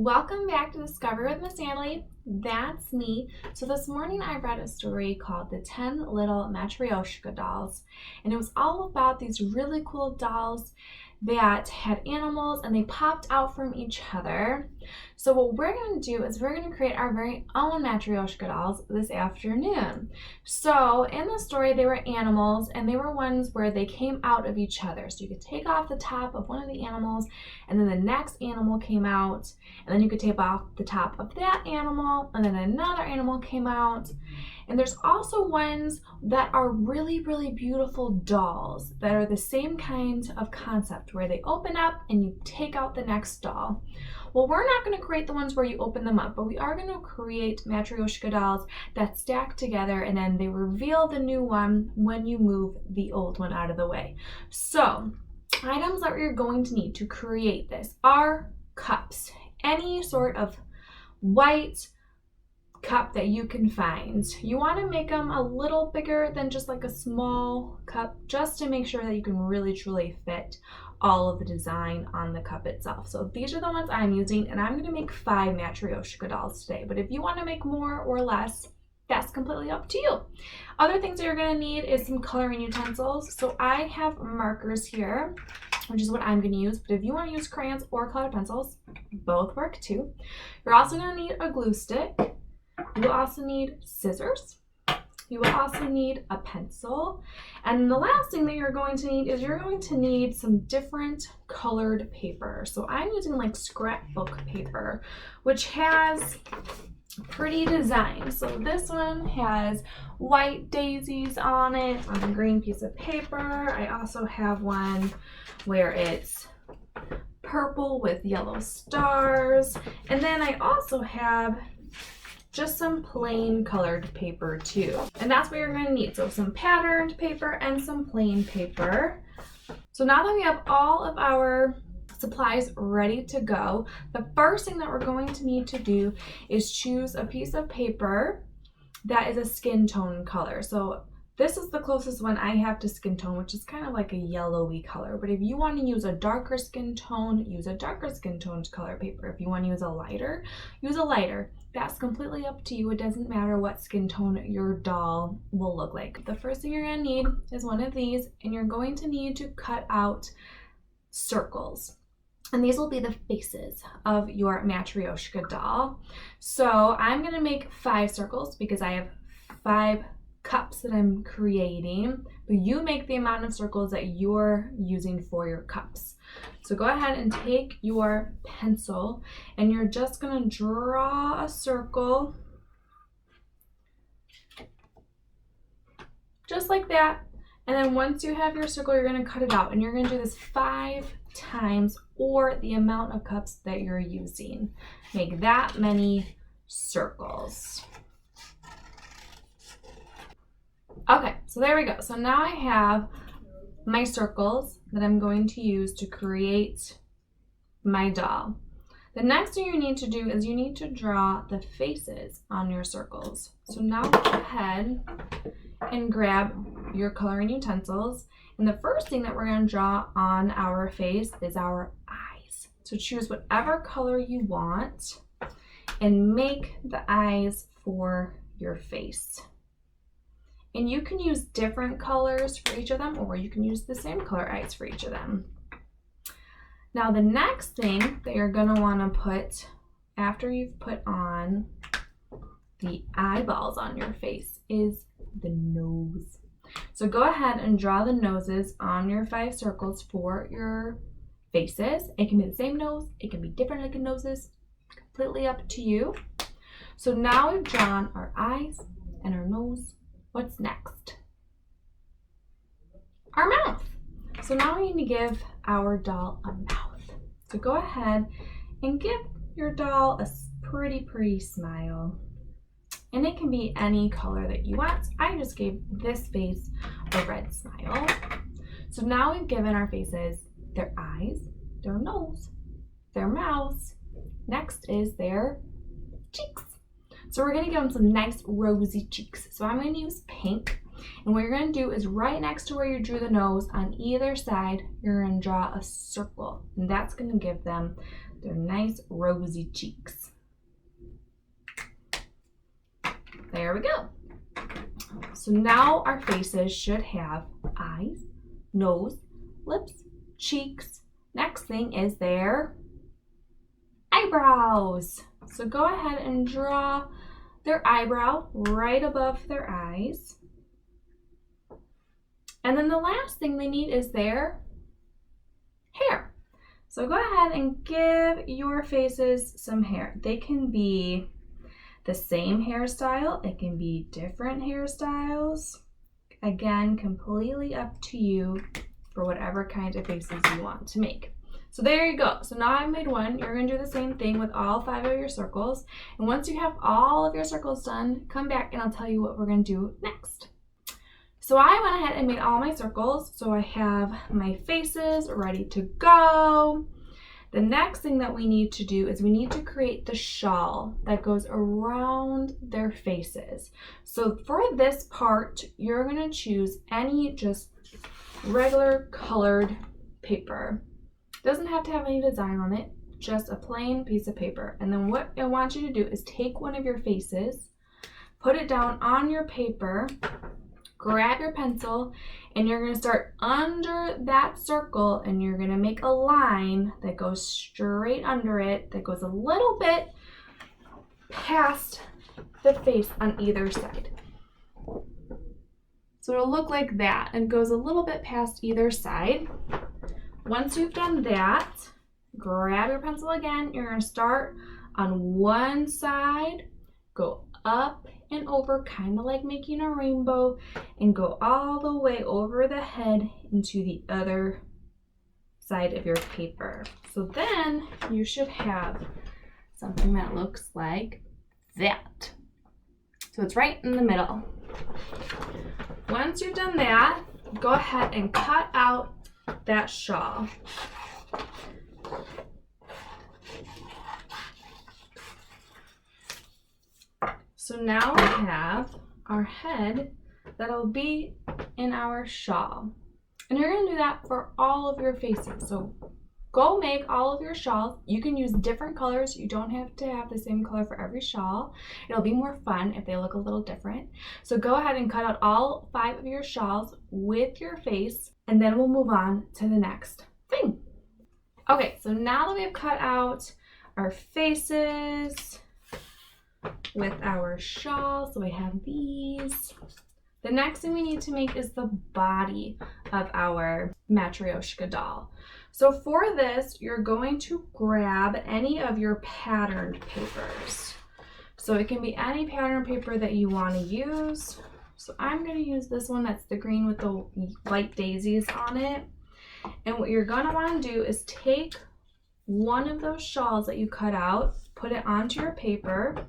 Welcome back to Discover with Miss Natalie. That's me. So this morning I read a story called The 10 Little Matryoshka Dolls, and it was all about these really cool dolls that had animals and they popped out from each other. So what we're going to do is we're going to create our very own Matryoshka dolls this afternoon. So in the story they were animals, and they were ones where they came out of each other. So you could take off the top of one of the animals and then the next animal came out, and then you could take off the top of that animal and then another animal came out. And there's also ones that are really, really beautiful dolls that are the same kind of concept where they open up and you take out the next doll. Well, we're not going to create the ones where you open them up, but we are going to create Matryoshka dolls that stack together and then they reveal the new one when you move the old one out of the way. So, items that you're going to need to create this are cups. Any sort of white cup that you can find. You want to make them a little bigger than just like a small cup, just to make sure that you can really truly fit all of the design on the cup itself. So these are the ones I'm using, and I'm going to make 5 Matryoshka dolls today, but if you want to make more or less, that's completely up to you. Other things that you're going to need is some coloring utensils. So I have markers here, which is what I'm going to use, but if you want to use crayons or colored pencils, both work too. You're also going to need a glue stick. You will also need scissors. You will also need a pencil. And the last thing that you're going to need is you're going to need some different colored paper. So I'm using like scrapbook paper, which has pretty designs. So this one has white daisies on it on a green piece of paper. I also have one where it's purple with yellow stars. And then I also have just some plain colored paper too. And that's what you're going to need. So some patterned paper and some plain paper. So now that we have all of our supplies ready to go, the first thing that we're going to need to do is choose a piece of paper that is a skin tone color. So this is the closest one I have to skin tone, which is kind of like a yellowy color. But if you want to use a darker skin tone, use a darker skin toned color paper. If you want to use a lighter, use a lighter. That's completely up to you. It doesn't matter what skin tone your doll will look like. The first thing you're going to need is one of these, and you're going to need to cut out circles. And these will be the faces of your Matryoshka doll. So I'm going to make 5 circles because I have 5 cups that I'm creating, but you make the amount of circles that you're using for your cups. So go ahead and take your pencil and you're just going to draw a circle just like that. And then once you have your circle, you're going to cut it out, and you're going to do this 5 times, or the amount of cups that you're using. Make that many circles. Okay, so there we go. So now I have my circles that I'm going to use to create my doll. The next thing you need to do is you need to draw the faces on your circles. So now go ahead and grab your coloring utensils. And the first thing that we're going to draw on our face is our eyes. So choose whatever color you want and make the eyes for your face. And you can use different colors for each of them, or you can use the same color eyes for each of them. Now the next thing that you're going to want to put after you've put on the eyeballs on your face is the nose. So go ahead and draw the noses on your 5 circles for your faces. It can be the same nose, it can be different looking noses, completely up to you. So now we've drawn our eyes and our nose. What's next? Our mouth. So now we need to give our doll a mouth. So go ahead and give your doll a pretty smile. And it can be any color that you want. I just gave this face a red smile. So now we've given our faces their eyes, their nose, their mouths. Next is their cheeks. So we're going to give them some nice rosy cheeks. So I'm going to use pink. And what you're going to do is right next to where you drew the nose, on either side, you're going to draw a circle. And that's going to give them their nice rosy cheeks. There we go. So now our faces should have eyes, nose, lips, cheeks. Next thing is their eyebrows. So go ahead and draw their eyebrow right above their eyes. And then the last thing they need is their hair. So go ahead and give your faces some hair. They can be the same hairstyle, it can be different hairstyles. Again, completely up to you for whatever kind of faces you want to make. So there you go. So now I made one. You're going to do the same thing with all 5 of your circles. And once you have all of your circles done, come back and I'll tell you what we're going to do next. So I went ahead and made all my circles. So I have my faces ready to go. The next thing that we need to do is we need to create the shawl that goes around their faces. So for this part, you're going to choose any just regular colored paper. Doesn't have to have any design on it, just a plain piece of paper. And then what I want you to do is take one of your faces, put it down on your paper, grab your pencil, and you're going to start under that circle and you're going to make a line that goes straight under it, that goes a little bit past the face on either side. So it'll look like that and goes a little bit past either side. Once you've done that, grab your pencil again. You're going to start on one side, go up and over, kind of like making a rainbow, and go all the way over the head into the other side of your paper. So then you should have something that looks like that. So it's right in the middle. Once you've done that, go ahead and cut out that shawl. So now we have our head that'll be in our shawl. And you're going to do that for all of your faces. So go make all of your shawls. You can use different colors. You don't have to have the same color for every shawl. It'll be more fun if they look a little different. So go ahead and cut out all 5 of your shawls with your face, and then we'll move on to the next thing. Okay, so now that we've cut out our faces with our shawls, so we have these. The next thing we need to make is the body of our Matryoshka doll. So for this, you're going to grab any of your patterned papers. So it can be any pattern paper that you want to use. So I'm going to use this one that's the green with the white daisies on it. And what you're going to want to do is take one of those shawls that you cut out, put it onto your paper,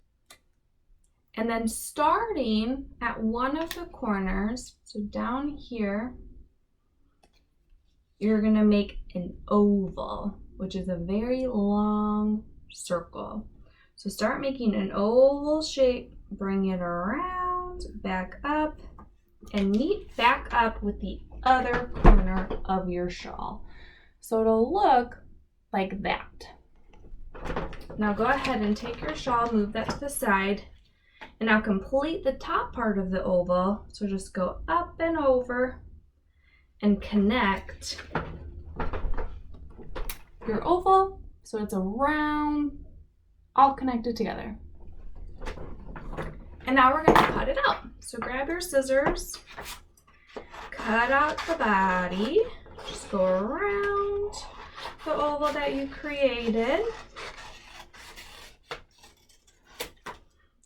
and then starting at one of the corners, so down here, you're going to make an oval, which is a very long circle. So start making an oval shape, bring it around, back up, and meet back up with the other corner of your shawl. So it'll look like that. Now go ahead and take your shawl, move that to the side, and now complete the top part of the oval. So just go up and over and connect your oval so it's a round, all connected together. And now we're going to cut it out. So grab your scissors, cut out the body, just go around the oval that you created,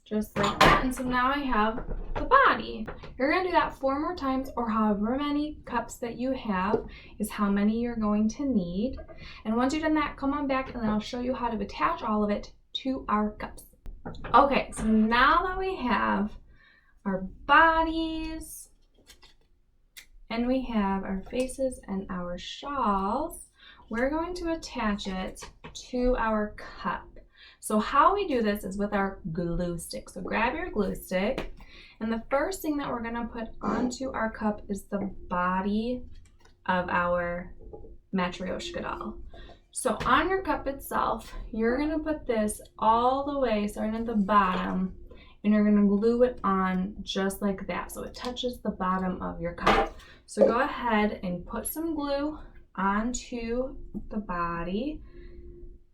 just like that. And so now I have the body. You're going to do that 4 more times, or however many cups that you have is how many you're going to need. And once you've done that, come on back and then I'll show you how to attach all of it to our cups. Okay, so now that we have our bodies and we have our faces and our shawls, we're going to attach it to our cup. So how we do this is with our glue stick. So grab your glue stick, and the first thing that we're going to put onto our cup is the body of our Matryoshka doll. So on your cup itself, you're gonna put this all the way starting at the bottom, and you're gonna glue it on just like that so it touches the bottom of your cup. So go ahead and put some glue onto the body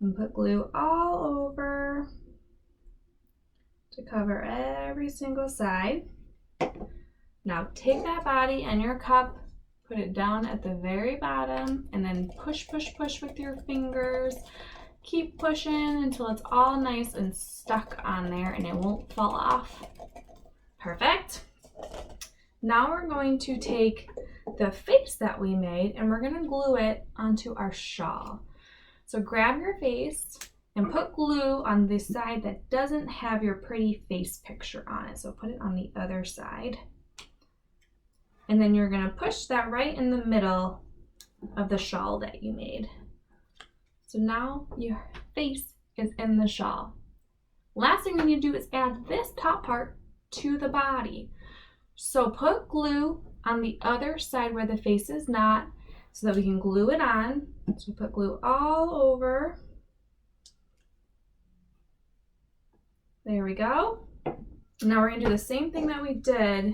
and put glue all over to cover every single side. Now take that body and your cup, put it down at the very bottom, and then push, push, push with your fingers. Keep pushing until it's all nice and stuck on there and it won't fall off. Perfect. Now we're going to take the face that we made and we're going to glue it onto our shawl. So grab your face and put glue on the side that doesn't have your pretty face picture on it. So put it on the other side. And then you're gonna push that right in the middle of the shawl that you made. So now your face is in the shawl. Last thing we need to do is add this top part to the body. So put glue on the other side where the face is not so that we can glue it on. So put glue all over. There we go. Now we're gonna do the same thing that we did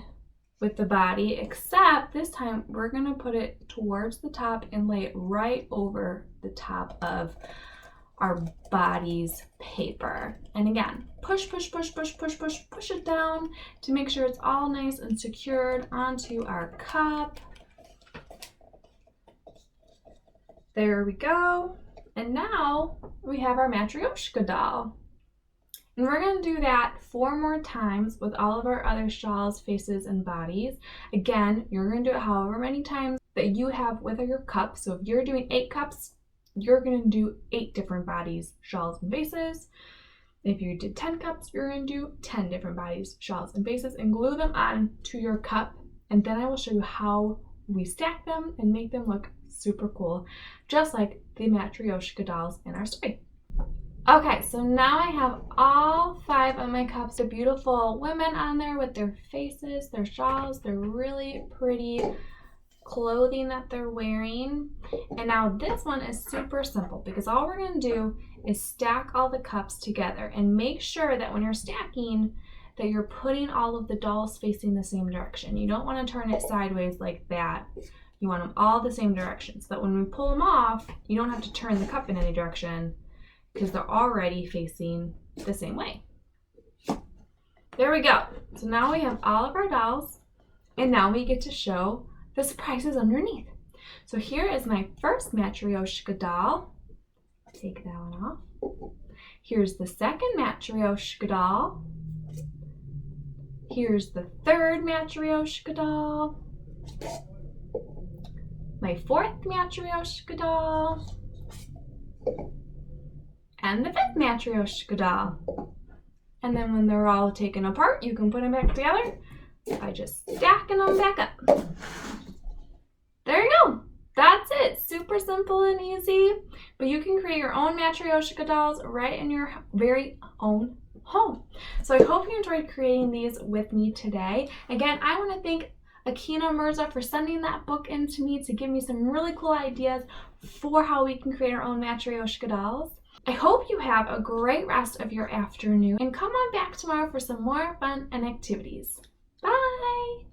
with the body, except this time we're gonna put it towards the top and lay it right over the top of our body's paper. And again, push, push, push, push, push, push, push it down to make sure it's all nice and secured onto our cup. There we go. And now we have our Matryoshka doll. And we're going to do that 4 more times with all of our other shawls, faces, and bodies. Again, you're going to do it however many times that you have with your cups. So if you're doing 8 cups, you're going to do 8 different bodies, shawls, and faces. If you did 10 cups, you're going to do 10 different bodies, shawls, and faces, and glue them on to your cup. And then I will show you how we stack them and make them look super cool, just like the Matryoshka dolls in our story. Okay, so now I have all 5 of my cups, the beautiful women on there with their faces, their shawls, their really pretty clothing that they're wearing. And now this one is super simple because all we're going to do is stack all the cups together and make sure that when you're stacking that you're putting all of the dolls facing the same direction. You don't want to turn it sideways like that. You want them all the same direction so that when we pull them off, you don't have to turn the cup in any direction because they're already facing the same way. There we go. So now we have all of our dolls, and now we get to show the surprises underneath. So here is my first Matryoshka doll. Take that one off. Here's the second Matryoshka doll. Here's the third Matryoshka doll. My fourth Matryoshka doll. And the fifth Matryoshka doll. And then when they're all taken apart, you can put them back together by just stacking them back up. There you go. That's it. Super simple and easy. But you can create your own Matryoshka dolls right in your very own home. So I hope you enjoyed creating these with me today. Again, I want to thank Akina Mirza for sending that book in to me to give me some really cool ideas for how we can create our own Matryoshka dolls. I hope you have a great rest of your afternoon and come on back tomorrow for some more fun and activities. Bye!